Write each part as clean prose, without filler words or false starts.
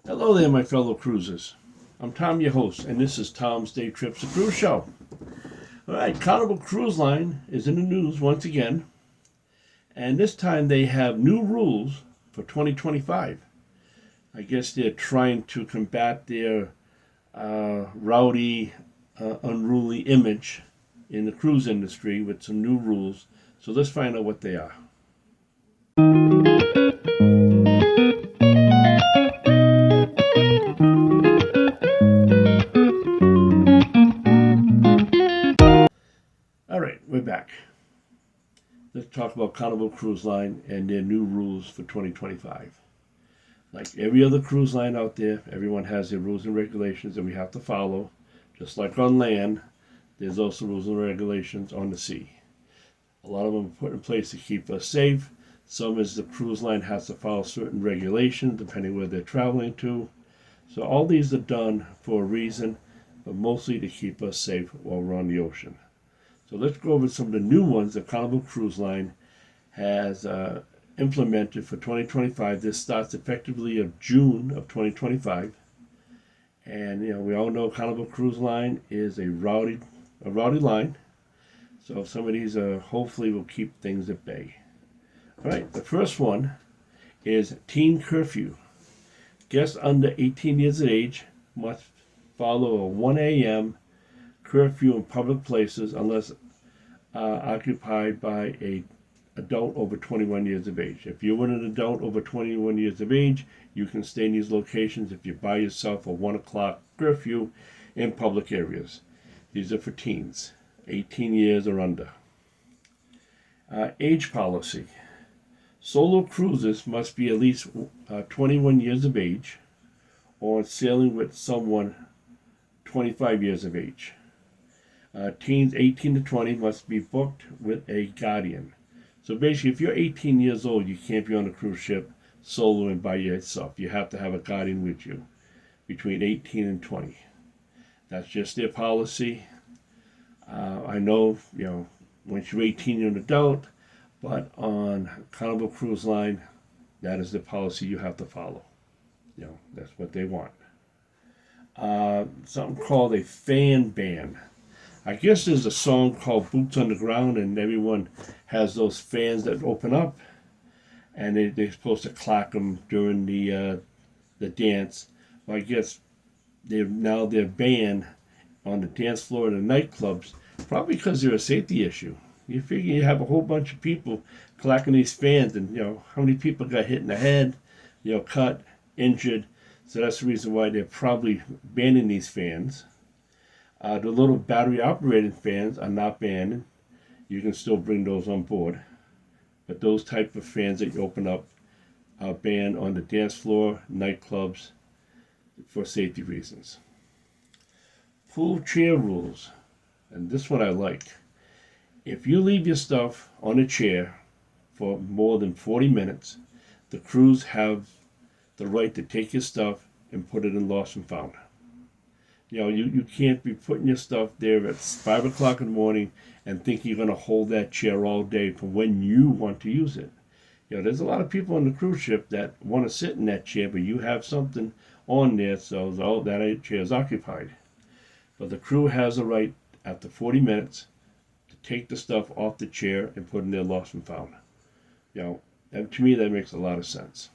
Hello there, my fellow cruisers. I'm Tom, your host, and this is Tom's Day Trips, a cruise show. All right, Carnival Cruise Line is in the news once again, and this time they have new rules for 2025. I guess they're trying to combat their rowdy, unruly image in the cruise industry with some new rules. So let's find out what they are. All right, we're back. Let's talk about Carnival Cruise Line and their new rules for 2025. Like every other cruise line out there, everyone has their rules and regulations that we have to follow. Just like on land, there's also rules and regulations on the sea. A lot of them are put in place to keep us safe. Some is the cruise line has to follow certain regulations depending where they're traveling to. So all these are done for a reason, but mostly to keep us safe while we're on the ocean. So let's go over some of the new ones that Carnival Cruise Line has implemented for 2025. This starts effectively of June of 2025. And we all know Carnival Cruise Line is a rowdy line. So some of these hopefully will keep things at bay. All right, the first one is teen curfew. Guests under 18 years of age must follow a 1 a.m. curfew in public places unless occupied by a adult over 21 years of age. If you're an adult over 21 years of age, you can stay in these locations. If you're by yourself, a 1 o'clock curfew in public areas. These are for teens, 18 years or under. Age policy. Solo cruisers must be at least 21 years of age or sailing with someone 25 years of age. Teens 18 to 20 must be booked with a guardian. So basically, if you're 18 years old, you can't be on a cruise ship solo and by yourself. You have to have a guardian with you between 18 and 20. That's just their policy. I know, once you're 18, you're an adult, but on Carnival Cruise Line, that is the policy you have to follow. That's what they want. Something called a fan ban. I guess there's a song called Boots on the Ground, and everyone has those fans that open up, and they're supposed to clack them during the dance. Well, I guess they're banned on the dance floor in the nightclubs, probably because they're a safety issue. You figure you have a whole bunch of people clacking these fans, and how many people got hit in the head, cut, injured. So that's the reason why they're probably banning these fans. The little battery-operated fans are not banned. You can still bring those on board. But those type of fans that you open up are banned on the dance floor, nightclubs, for safety reasons. Pool chair rules. And this one I like. If you leave your stuff on a chair for more than 40 minutes, the crews have the right to take your stuff and put it in lost and found. You can't be putting your stuff there at 5 o'clock in the morning and think you're going to hold that chair all day for when you want to use it. There's a lot of people on the cruise ship that want to sit in that chair, but you have something on there, so that chair is occupied. But the crew has a right, after 40 minutes, to take the stuff off the chair and put in there lost and found. And to me, that makes a lot of sense.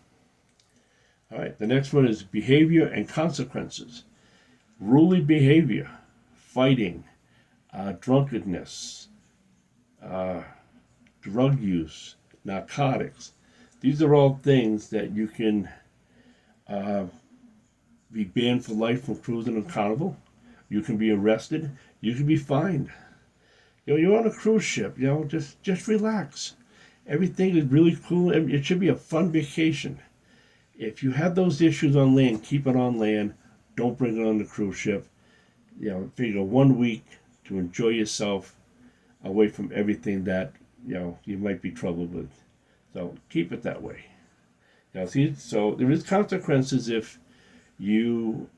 All right, the next one is behavior and consequences. Ruly behavior, fighting, drunkenness, drug use, narcotics. These are all things that you can be banned for life from cruising on Carnival. You can be arrested. You can be fined. You're on a cruise ship. Just relax. Everything is really cool. It should be a fun vacation. If you have those issues on land, keep it on land. Don't bring it on the cruise ship. Figure 1 week to enjoy yourself away from everything that you might be troubled with. So keep it that way. So there is consequences if you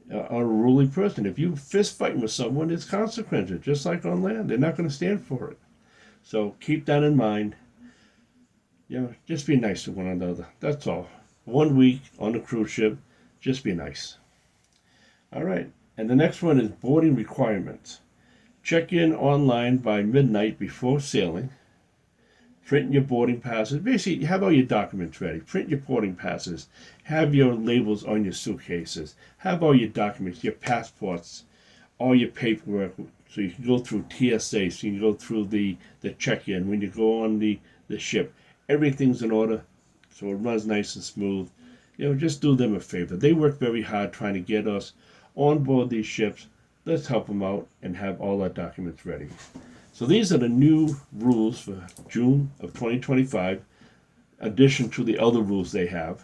are a ruly person. If you fist fighting with someone, there's consequences, just like on land. They're not going to stand for it. So keep that in mind. Just be nice to one another. That's all. 1 week on the cruise ship. Just be nice. All right. And the next one is boarding requirements. Check in online by midnight before sailing. Print your boarding passes. Basically, have all your documents ready. Print your boarding passes. Have your labels on your suitcases. Have all your documents, your passports, all your paperwork. So you can go through TSA, so you can go through the check-in. When you go on the ship, everything's in order, so it runs nice and smooth. Just do them a favor. They work very hard trying to get us on board these ships. Let's help them out and have all our documents ready. So these are the new rules for June of 2025, addition to the other rules they have.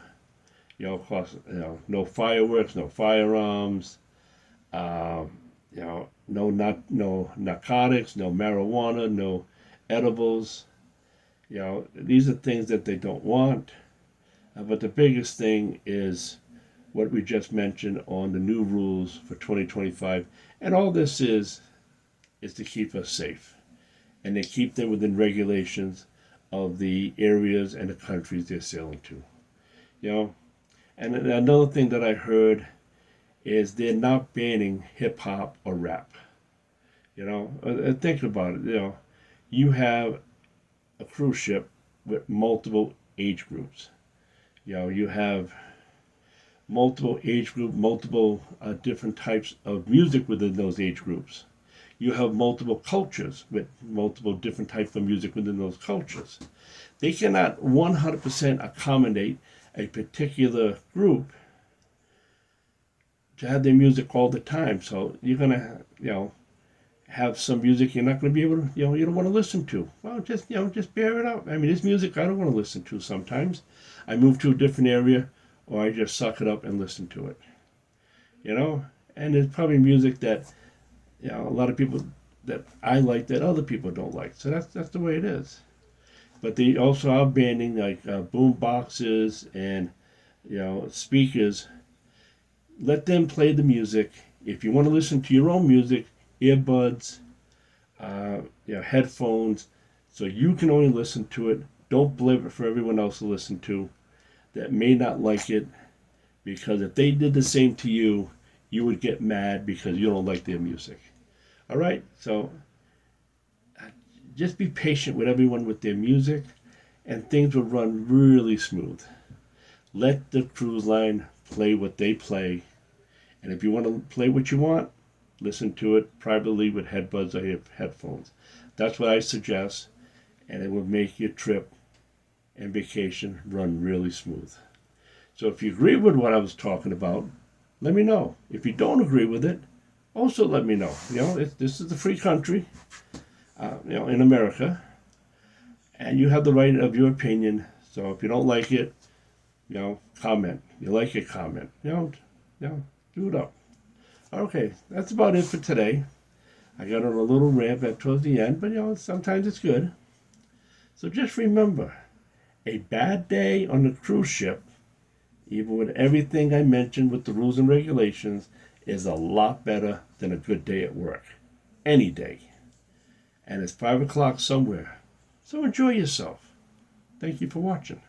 Of course, no fireworks, no firearms, no narcotics, no marijuana, no edibles. These are things that they don't want. But the biggest thing is what we just mentioned on the new rules for 2025. And all this is to keep us safe. And they keep them within regulations of the areas and the countries they're sailing to. And another thing that I heard is they're not banning hip hop or rap. Think about it. You have a cruise ship with multiple age groups. You have multiple age group, multiple different types of music within those age groups. You have multiple cultures with multiple different types of music within those cultures. They cannot 100% accommodate a particular group to have their music all the time. So you're going to, have some music you're not going to be able to, you don't want to listen to. Well, just bear it up. I mean, there's music I don't want to listen to sometimes. I move to a different area, or I just suck it up and listen to it. And there's probably music that, a lot of people that I like that other people don't like. So that's the way it is. But they also are banning like boom boxes and speakers. Let them play the music. If you want to listen to your own music, earbuds, headphones, so you can only listen to it. Don't blame it for everyone else to listen to that may not like it, because if they did the same to you, you would get mad because you don't like their music. All right, so just be patient with everyone with their music, and things will run really smooth. Let the cruise line play what they play, and if you want to play what you want, listen to it privately with headbuds or headphones. That's what I suggest, and it will make your trip and vacation run really smooth. So if you agree with what I was talking about, let me know. If you don't agree with it, also let me know. This is a free country, in America, and you have the right of your opinion. So if you don't like it, comment. You like it, comment. Do it up. Okay, that's about it for today. I got on a little rant towards the end, but sometimes it's good. So just remember, a bad day on the cruise ship, even with everything I mentioned with the rules and regulations, is a lot better than a good day at work. Any day. And it's 5 o'clock somewhere. So enjoy yourself. Thank you for watching.